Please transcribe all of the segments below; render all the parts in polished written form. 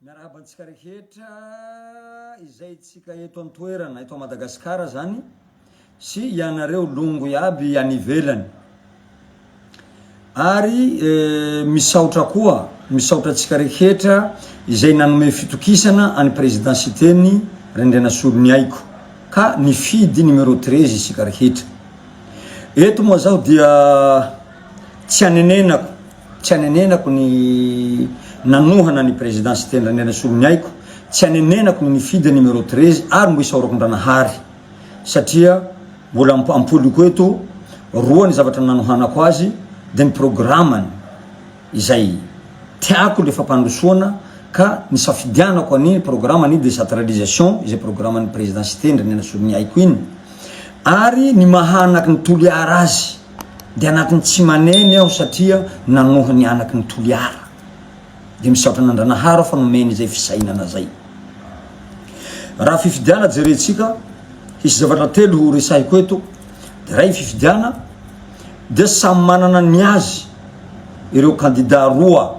Miarahaba antsika rehetra izay tsika eto antoerana eto Madagasikara zany sy ianareo longo iaby any ivelany ary misaotra koa misaotra antsika rehetra izay nanome fitokisana any présidensiteny Rendrenasolo ny aiko ka nifidy numéro 13 isika rehetra. Eto moa zao dia tsy anenenako ny nanohana ny présidensiteny Rendrenasolo ny aiko, tsy anenenako ny nifidy numéro 13 ary mbo isaorako ndranahary satria mbola ampoliko eto roa ny zavatra nanohanako azy de ny programmany izay tiako le fampandrosoana ka nisafidianako any programme ny décentralisation izay programme ny présidensiteny Rendrenasolo ny aiko iny ary ny mahanaky ny toliara azy de anatiny tsy maneny aho satria nanoha ny anaky ny toliara de misaotra nandranahary fa nomeny zay fisainana zay. Raha fifidiana jerentsika hisy zavatra telo ho resahiko eto. De ray fifidiana de samy manana ny azy ireo candidat roa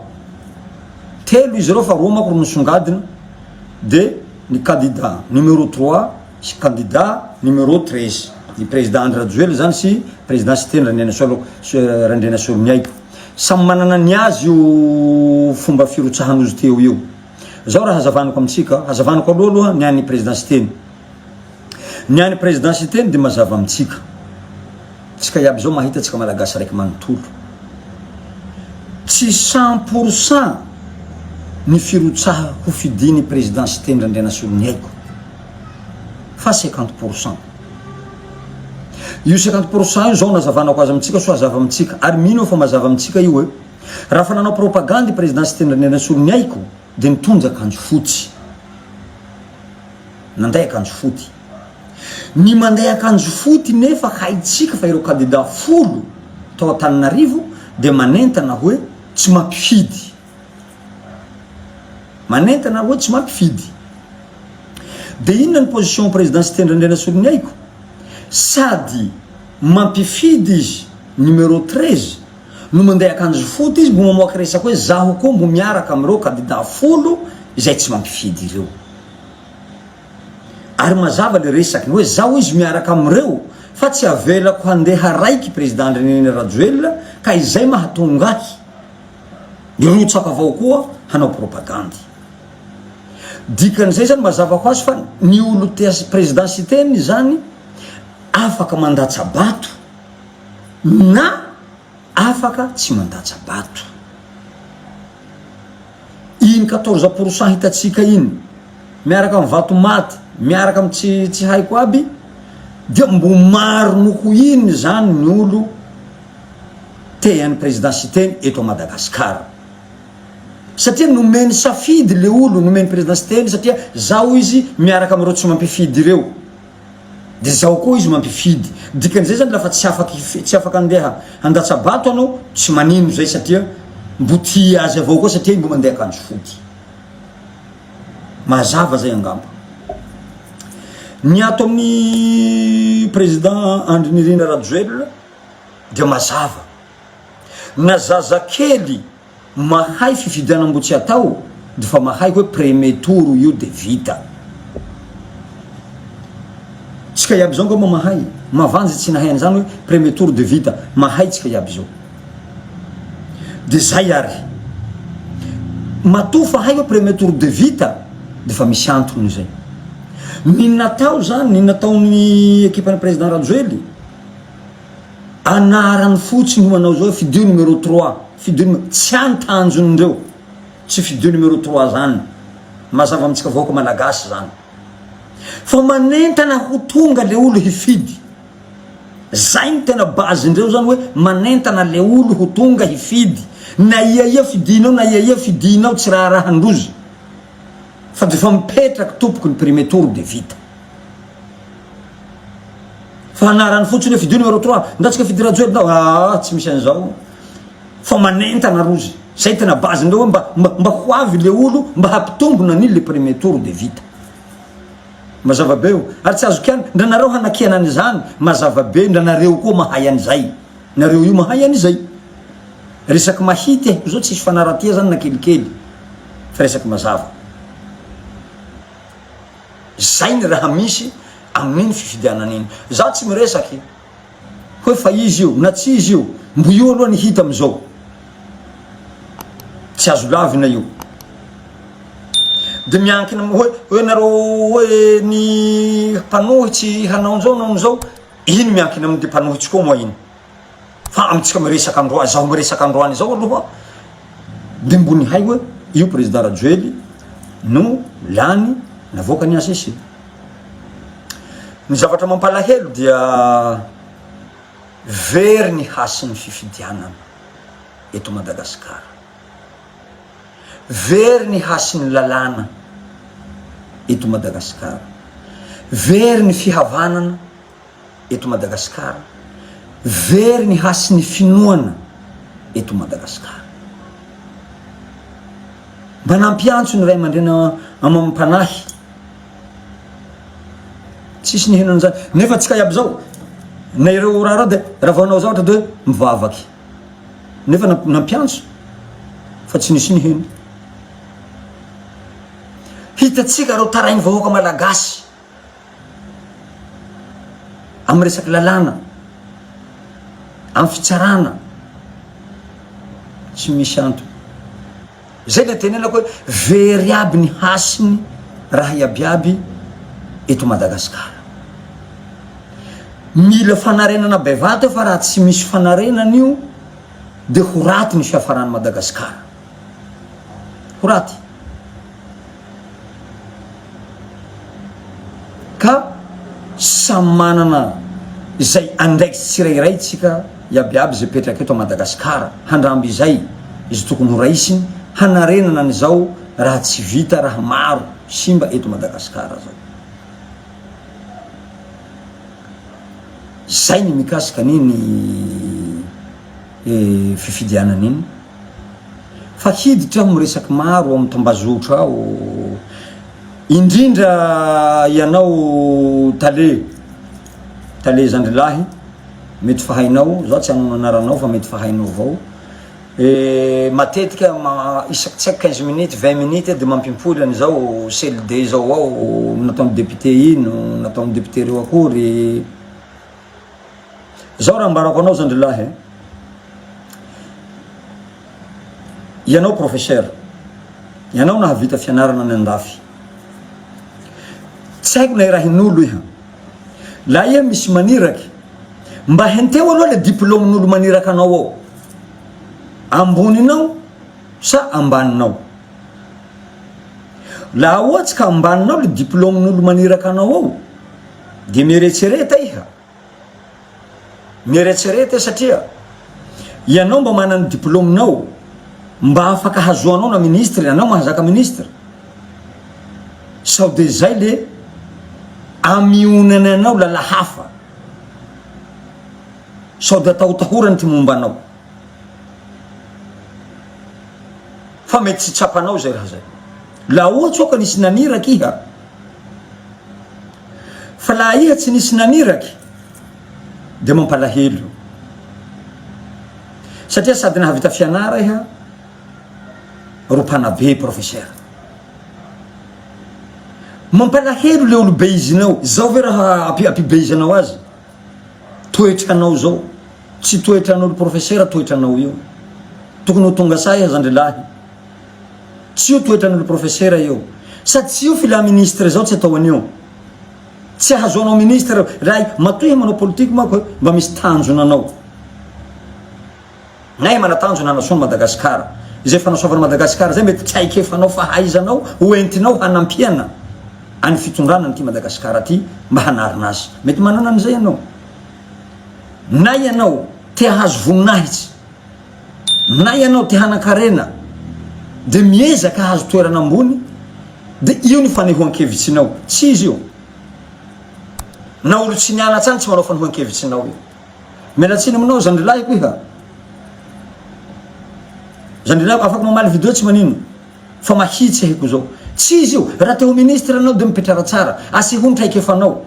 telo izy ireo fa roa mako ro nisongadina de ny candidat numéro 3 sy candidat numéro 13 ny président Andry Rajoelina zany sy présidensiteny Rendrenasolo ny aiko. Samy manana ny azy io fomba firotsahan'izy teo io. Zao raha hazavanako amitsika, hazavanako aloha ny any présidensiteny. Ny any présidensiteny de mazava amitsika. Tsika iaby zao mahita tsika malagasy raiky manontolo. Tsy 100% ny firotsaha ho fidiny présidensiteny Rendrenasolo ny aiko. Fa 50%. Io 50% io zao nazavanako azy amitsika so hazava amitsika ary mino fa mazava amitsika io raha fa nanao propagande présidensiteny Rendrenasolo ny aiko de nitondra akanjo fotsy nanday akanjo foty ny manday akanjo foty nefa haitsika fa ireo candidat folo tao Antananarivo de manentana hoe tsy mampifidy de inona ny position présidensiteny Rendrenasolo ny aiko sady mampifidy izy numéro 13 no mandeha akanjo foty izy mbo mamoaka resaka hoe zaho koa mbo miaraka amireo candidat folo izay tsy mampifidy ireo ary mazava le resaky hoe zaho izy miaraka amireo fa tsy avelako handeha raiky président Andry Rajoelina ka izay mahatongahy irotsaka avao koa hanao propagande. Dikan'izay zany mazava ko azy fa ny olo tia présidensiteny zany afaka mandatsa bato na afaka tsy mandatsa bato. Iny 14% hitatsika iny miaraka amin'ny vato maty miaraka amin'ny tsy haiko aby dia mbo maro noko iny zany ny olo te any présidensiteny eto Madagasikara satria nomeny safidy le olo nomeny présidensiteny satria zao izy miaraka amireo tsy mampifidy ireo de zao koa izy mampifidy. Dikan'izay zany lafa tsy afaka andeha handatsa bato anao tsy manino zay satria mbo tia azy avao koa satria mbo mandeha akanjo foty. Mazava zay angamba. Ny ato amin'ny président Andry Nirina Rajoelina dia mazava na zaza kely mahay fifidiana mbo tsy atao de fa mahay hoe premier tour io de vita. Tsika iaby zao ngamba mahay mavanjy tsy nahay an'izany hoe premier tour de vita mahay tsika iaby zao de zay ary matoa fa hay hoe premier tour de vita de fa misy antony zay. Ny natao zany ny nataon'ny équipe ny président Rajoely anarany fotsiny ho manao zao fidio numéro 3 fidio tsy antanjonindreo tsy fidio numéro 3 zany mazava amitsika avao ko malagasy zany fa manentana ho tonga le olo hifidy zay ny tena bazindreo zany hoe manentana le olo ho tonga hifidy na ia fidinao na ia fidinao tsy raharahandrozy fa de fa mipetraky tompoko ny premier tour de vita fa anarany fotsiny hoe fidio numéro 3 ndatsika fidy Rajoelina tsy misy an'izao fa manentana rozy zay tena bazindreo hoe mba ho avy le olo mba hampitombona ny le premier tour de vita. Mazava be io ary tsy azo kiana ndranareo hanakiana an'izany mazava be ndranareo koa mahay an'izay nareo io mahay an'izay resaky mahity haiko zao tsisy fanaratia zany na kelikely fa resaky mazava zay ny raha misy amin'iny fifidianan'iny za tsy miresaky hoe fa izy io na tsy izy io mbo io aloha ny hita am'izao tsy azo lavina io de miankina hoe nareo hoe ny mpanohitsy hanaon'izao naon'izao iny miankina amin'ny mpanohitsy koa moa iny fa amitsika miresaka androany zaho miresaka androany zao aloha de mbony hay hoe io président Rajoely no lany navoaka ny ACC ny zavatra mampalahelo dia very ny hasin'ny fifidianana eto Madagasikara very ny hasin'ny lalàna eto Madagasikara very ny fihavanana eto Madagasikara very ny hasin'ny finoana eto Madagasikara mba nampiantso ny ray aman-dreny amam-panahy tsisy nihenana zany nefa tsika iaby zao na ireo raha de raha vaonao zao ohatra de mivavaky nefa nampiantso fa tsy nisy nihena hitatsika reo tarainy vahoaka malagasy amin'ny resaky lalàna amin'ny fitsarana tsy misy anto zay le tenenako hoe very aby ny hasiny raha iabiaby eto Madagasikara mila fanarenana bevata fa raha tsy misy fanarenana io de ho raty ny fiafarany Madagasikara ho raty ka samy manana zay andraikitsy tsirairay tsika iabiaby zay petraky eto Madagasikara handramby izay izy tokony ho raisiny hanarenana an'izao raha tsy vita raha maro simba eto Madagasikara zao zay ny mikasika niny fifidianan'iny fa hiditra aho miresaky maro amin'ny tambazotra ao indrindra ianao tale zandrilahy mety fahainao zao tsy anao anaranao fa mety fahainao avao matetika isaky tsaiky 15 minutes 20 minutes de mampimpoly an'izao CLD zao ao nataony député ino nataony député reo akory zao raha ambarako anao zandrilahy ianao professeur ianao nahavita fianarana ny andafy tsy haiko na raha hin'olo iha la iha misy maniraky mba henteo aloha le diplômen'olo maniraky anao ao amboninao sa ambaninao la ohatsy ka ambaninao le diplômen'olo maniraky anao ao de mieretsereta iha mieretsereta satria ianao mba manany diplômenao mba afaka hazoanao na ministre anao mahazaka ministre sao de zay le amionany anao lala hafa sao de atahotahorany ty momba anao fa mety tsy tsapanao zay raha zay la ohatsy oka nisy naniraky iha fa la iha tsy nisy naniraky de mampalahelo satria sady nahavita fianara iha ro mpanabe professeur mampalahelo le olo beizinao zao ve raha apibeizanao azy toetranao zao tsy toetran'olo professeur toetranao io tokony ho tonga sa iha zandrilahy tsy io toetran'olo professeur io sady tsy io fila ministre zao tsy atao an'io tsy ahazoanao ministre raha matoy manao politique mako mba misy tanjona anao nay manatanjona anasoana Madagasikara zay fanasoavana Madagasikara zay mety tsy haikefanao fahaizanao hoentinao hanampiana any fitondrana nyty Madagasikara ty mba hanarina azy mety manana an'izay ianao na ianao te hahazo voninahitsy na ianao te hanakarena de miezaka hahazo toerana ambony de io ny fanehoan-kevitsinao tsy izy io na olo tsy nianatsy any tsy manao fanehoan-kevitsinao io mialatsiny aminao zandrilahy ko iha zandrilahy afaky mamaly video tsy manino fa mahitsy haiko zao tsy izy io raha te ho ministre anao de mipetrara tsara asehony traikefanao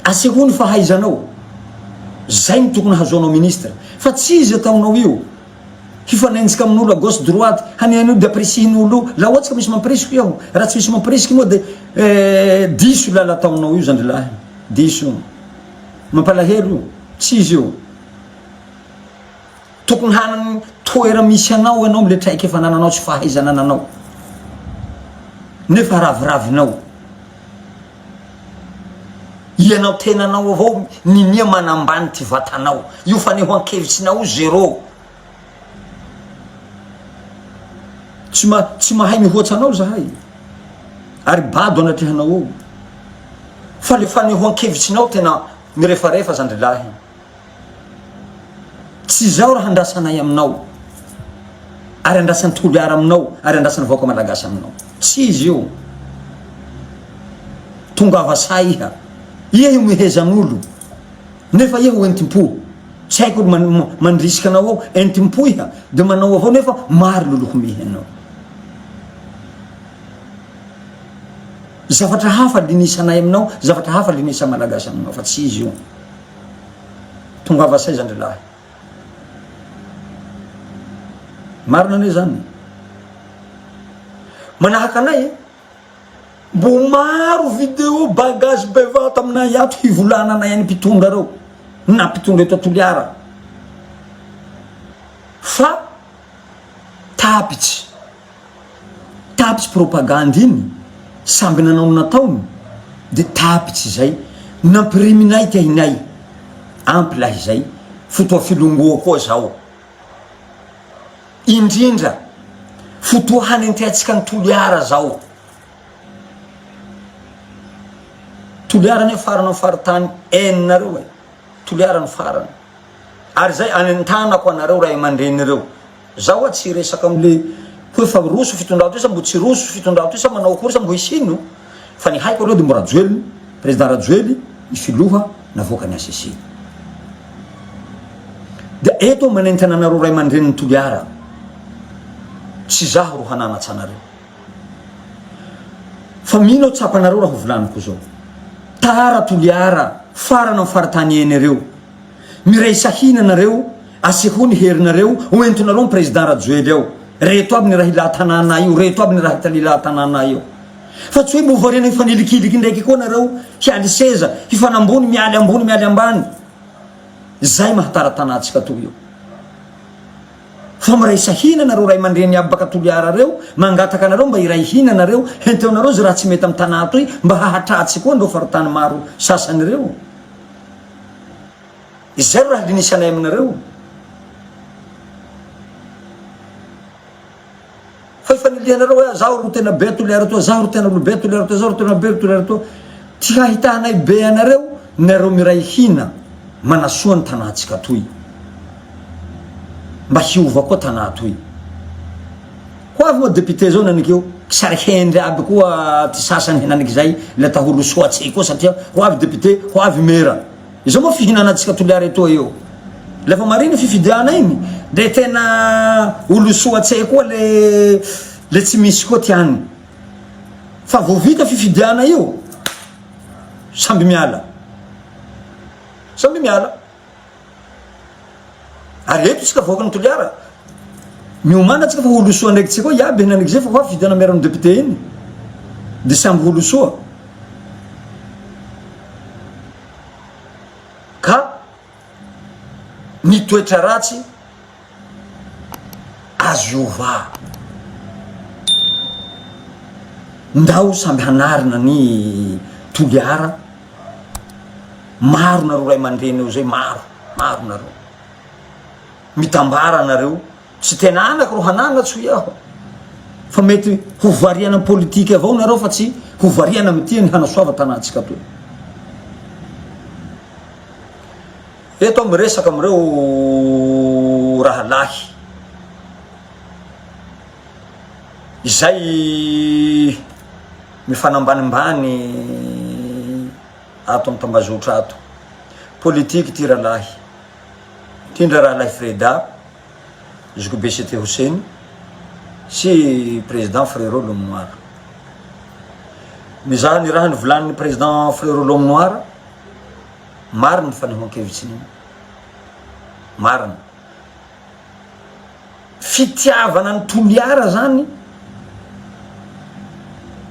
asehony fahaizanao zay ny tokony hazoanao ministre fa tsy izy ataonao io hifanenjika amin'olo à gauche droite hanen'io de apprécien'olo la ohatsy ka misy mampirisiko iaho raha tsy misy mampirisiko moa de diso lala ataonao io zany lahy diso mampalahelo io tsy izy io tokony hanany toera misy anao ianao mile traiky efa nananao tsy fahaizana ananao nefa raviravinao ianao tenanao avao ninia manambany ty vatanao io fa ne ho ankevitsinao zéro tsy mahay mihoatsy anao zahay ary bado anatrehanao eo fa le fa ne ho ankevitsinao tena mirefarefa zany lahy tsy zao raha andrasanay aminao ary andrasan'ny toliara aminao ary andrasan'ny vahoaka malagasy aminao tsy izy io tonga avasay iha iha io mihezan'olo nefa iha ho entim-po tsy haiko olo mandrisika anao ao entim-po iha de manao avao nefa maro loloko mihy anao zavatra hafa linisanay aminao zavatra hafa linisa malagasy aminao fa tsy izy io tonga avasay zany lahy marina ane zany manahaky anay mbo maro video bagage bevata aminay ato hivolana anay any mpitondra reo na mpitondra eto atoliara fa tapitsy propagande iny samby nanao nataony de tapitsy zay nampiriminay tiahinay ampy lahy zay fotoa filongoa koa zao indrindra fotoa hanenteatsika ny toliara zao toliara ne farana faritany eninareo e toliara ny farany ary zay anentanako anareo ray aman-drenireo zao a tsy resaka amle hoe fa roso fitondrato io sa mbo tsy roso fitondrato io sa manao akory sa mbo hisino fa ny haiko areo de mbo Rajoely président Rajoely ny filoha navoaka ny ACC de eto manentana anareo ray aman-dreniny toliara tsy zaho ro hananatsy anareo fa mino tsapanareo raha hovolaniko zao tara toliara farana faritany eny reo miray sahina nareo aseho ny herinareo oentinareo ny président Rajoely ao reto aby ny raha ila tanàna io reto aby ny raha italila tanàna io fa tsy hoe mbo variana hifanelikiliky ndraiky koa nareo hialy seza hifanambony mialy ambany zay mahatara tanàtsika toy io fa miray sahina nareo ray aman-dreny aby baka toliara reo mangataka anareo mba iray hina nareo henteo nareo zay raha tsy mety amy tanà toy mba hahatratsy koa ndreo faritany maro sasany reo izay raha linisanay aminareo fa ifanilihanareo hoe zaho ro tena be toliara toa zaho ro tena olobe toliara toa zaho ro tena be toliara toa ty hahitanay be anareo nareo miray hina manasoa ny tanàtsika toy mba hiova koa tanà toy ho avy moa député zao nanikeo sary hendry aby koa ty sasany henaniky zay la taholo soatsy koa satria ho avy député ho avy mera izao moa fihinanatsika toliara etoa io lefa mariny fifidiana igny de tena olo soatsy koa le tsy misy koa tiany fa vo vita fifidiana io samby miala ary eto tsika voaka ny toliara miomana tsika fa olo soa ndraiky tsika koa iaby henaniky zay fa ho avy fidiana miarany député iny de samby olo soa ka ny toetra ratsy azo iova ndao samby hanarina ny toliara maro nareo ray aman-dreny eo zay maro nareo mitambara nareo tsy tena anaky ro hananatsy iaho fa mety ho variana politika avao nareo fa tsy ho variana amity ny hanasoava tanàtsika toy eto miresaka amireo raha lahy izay mifanambanimbany ato amy tambazotra ato politiky ty rahalahy tindra rahalahy Freda jusqu'au BCT Hussein sy président Frérot L'Homme Noir mizaha ny raha nivolaniny président Frérot L'Homme Noir marina fa nihoan-kevitsiny marina fitiavana ny toliara zany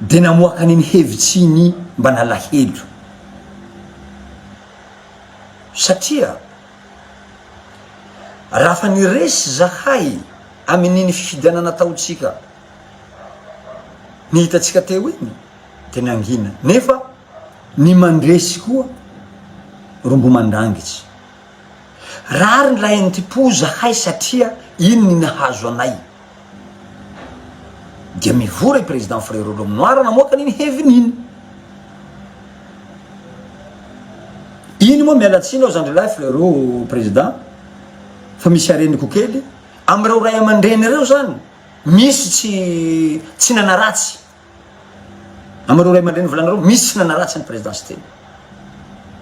de namoaka an'iny hevitsiny mba nalahelo satria raha fa niresy zahay amin'iny fifidianana ataotsika ny hitatsika teo iny de nangina nefa ny mandresy koa rombo mandrangitsy rary ny lahy antipo zahay satria iny ny nahazo anay dia mivora i président Frérot Lomnoir namoaka an'iny hevin'iny iny moa mialatsiny ao zandry lahy Frérot président fa misy areniko kely am'ireo ray aman-dreny reo zany misy tsy nanaratsy am'ireo ray aman-dreny volanareo misy tsy nanaratsy ny présidence teny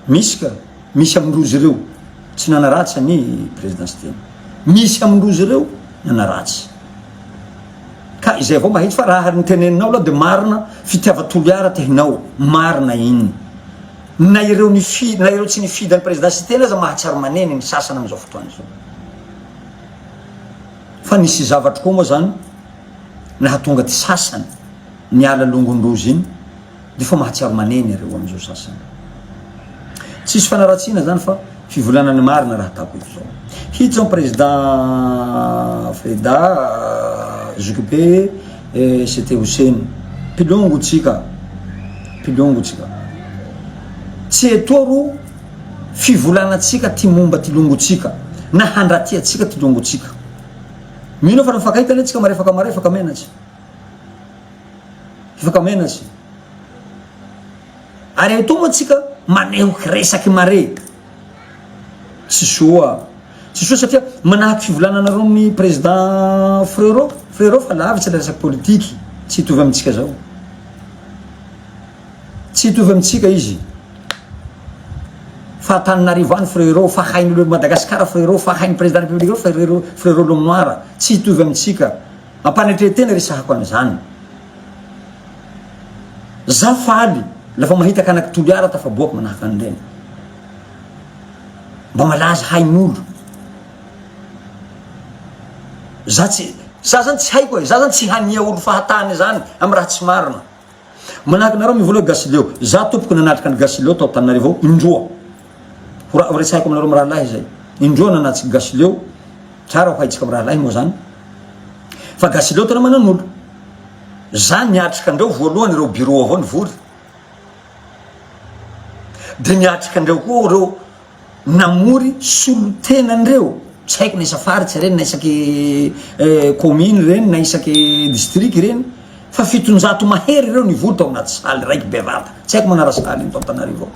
misy ka misy amindrozy ireo tsy nanaratsy ny présidence teny misy amindrozy ireo nanaratsy ka izay avao mahitsy fa raha niteneninao aloha de marina fitiava-toliara tehinao marina iny na ireo nifidy na ireo tsy nifidy ny présidence teny aza mahatsiaro maneny ny sasana am'izao fotoana zao fa nisy zavatra koa moa zany nahatonga ty sasany niala longondrozy iny de fa mahatsiaro maneny ireo am'izao sasany tsisy fanaratsiana zany fa fivolanany marina raha tako ito zao hity zao président Freda Zokbe c'était Hussein pilongotsika tsy etoro fivolanatsika ty momba ty longotsika na handratiatsika ty longotsika mino fa nifakaitany atsika marefaka menatsy ary eto moa tsika maneho resaky mare tsy soa satria manahaky fivolananareo ny président Frérot fa lavitsy la resaky politiky tsy hitovy amitsika zao tsy hitovy amitsika izy fa Antananarivo any Frérot fa hain'olo Madagasikara Frérot fa hain'ny président république Frérot Lomnoir tsy hitovy amitsika ampanetretena resahako an'izany za faly lafa mahita kanaky toliara tafaboaka manahaky an'ireny mba malaza hain'olo za zany tsy haiko za zany tsy hania olo fahatany zany amy raha tsy marina manahaky nareo mivola Gasileo za tompoko nanatrika ny Gasileo tao Antananarivo indroa resaiko aminareo raha lahy zay indroa nanatriky Gasileo tsara ho haitsika amy raha lahy moa zany fa Gasileo tena manan'olo za niatrika andreo voalohany ireo bureau avao nivory de niatrika andreo koa reo namory solotenandreo tsy haiko na isafaritsy reny na isaky commune reny na isaky district reny fa 700 mahery reo nivory tao anaty saly raiky bevata tsy haiko manara saly iny tao Antananarivo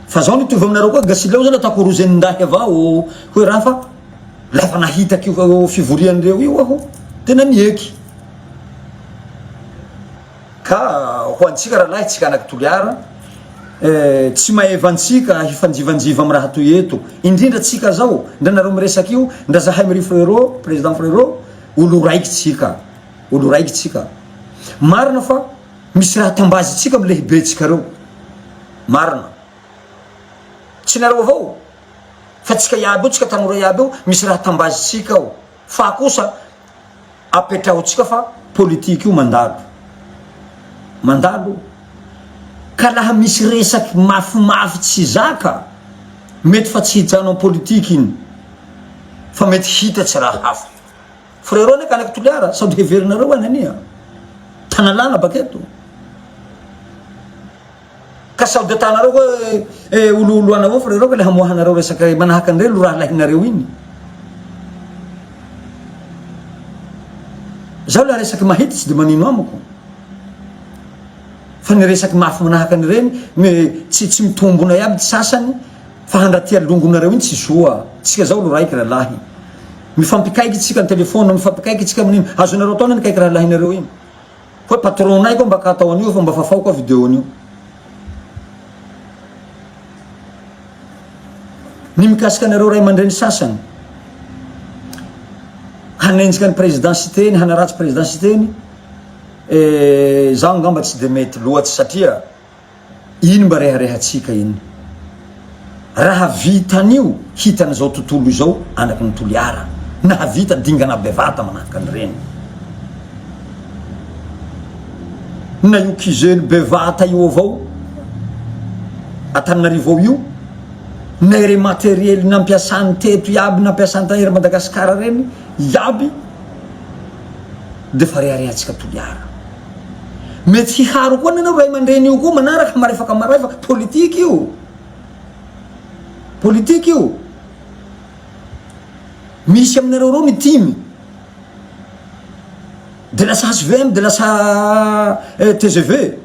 fa zao nitovy aminareo koa Gasileo zany atako rozendahy avao hoe raha fa lafa nahitaky fivorian'ireo io aho tena nieky ka ho antsika raha lahy tsika anaky toliara tsy maevantsika hifanjivanjiva amy raha toy eto indrindra tsika zao ndra nareo miresaky io ndra zahay miri Frérot président Frérot olo raiky tsika marina fa misy raha tambazy tsika amy lehibe tsika reo marina tsy nareo avao fa tsika iaby eo tsika tanora iaby eo misy raha tambazy tsika ao fa kosa apetrahotsika fa politiky io mandalo ka laha misy resaky mafimafy tsy zaka mety fa tsy hijanao politiky iny fa mety hitatsy raha hafa Frérot ne kanaky toliara sady heverinareo anania tanalana baketo ka sady atanareo koa olo avao Frérot ka le hamoahanareo resaky manahaky an'ireo raha lahinareo iny zao la resaky mahitatsy de manino amako fa niresaky mafy manahaky an'ireny tsy mitombona iaby ty sasany fa handratia longonareo iny tsy soa tsika zao olo raiky raha lahy mifampikaiky tsika ny telefôna mifampikaiky tsika amin'iny azonareo atao nikaiky raha lahinareo iny hoe patron-nay koa mba katao an'io fa mba fafao koa video an'io ny mikasika anareo ray aman-dreny sasany hanenjika ny présidensiteny hanaratsy présidensiteny zaho ngamba tsy de mety loatsy satria iny mba reharehatsika iny raha vitan'io hitan'izao tontolo izao anaky ny toliara nahavita dingana bevata manahaka an'ireny. Na io kizeny bevata io avao Antananarivo io, na ire materiel nampiasany teto iaby nampiasany tahery Madagasikara reny iaby de fa reharehantsika Toliara. Mety hiharo koa nanao ray aman-dreny io koa manaraka marefaka marefaka politika io. Politika io. Misy aminareo reo ny timy. De lasa HVM, de lasa TGV.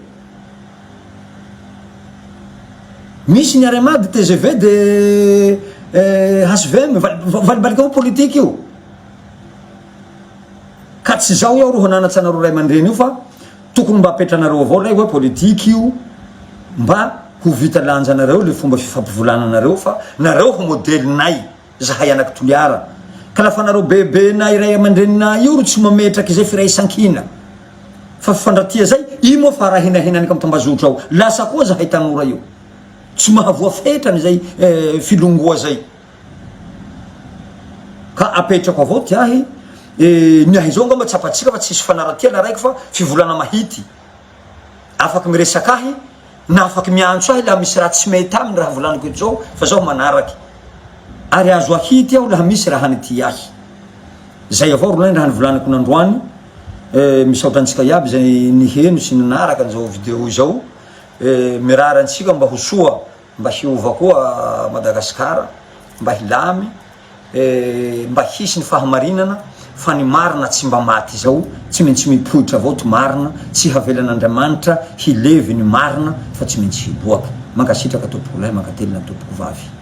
Misy ny Arema de TGV de HVM, valibalika ao politika io. Ka tsy zao iaho ro hananatsy anareo ray aman-dreny io fa tokony mba apetranareo avao lay hoe politika io mba ho vita lanjanareo le fomba fifampivolananareo fa nareo ho modelinay zahay anaky Toliara. Ka lafa nareo bebe na iray aman-drenina io ro tsy mametraky zay firaisan-kina fa fifandratia zay i moa fa raha hinahinany ka mitambazotra ao lasa koa zahay tanora io tsy mahavoafetrany zay filongoa zay. Ka apetrako avao tiahy niahy zao ngamba tsapatsika fa tsisy fanaratiana raiky fa fivolana mahity afaky miresaka ahy na afaky miantso ahy laha misy raha tsy mety aminy raha volaniko eto zao fa zaho manaraky ary azo ahity aho laha misy raha hanity ahy. Zay avao rolahy raha nivolaniko nandroany misaotrantsika iaby zay niheno sy ninaraka an'izao video zao mirarantsika mba ho soa mba hiova koa Madagasikara mba hilamy mba hisy ny fahamarinana fa ny marina tsy mba maty zao tsy maintsy mipoitra avao ty marina tsy havelan'Andriamanitra hilevy ny marina fa tsy maintsy hiboaka. Mankasitraka tompoko lahy mankatelina tompoko vavy.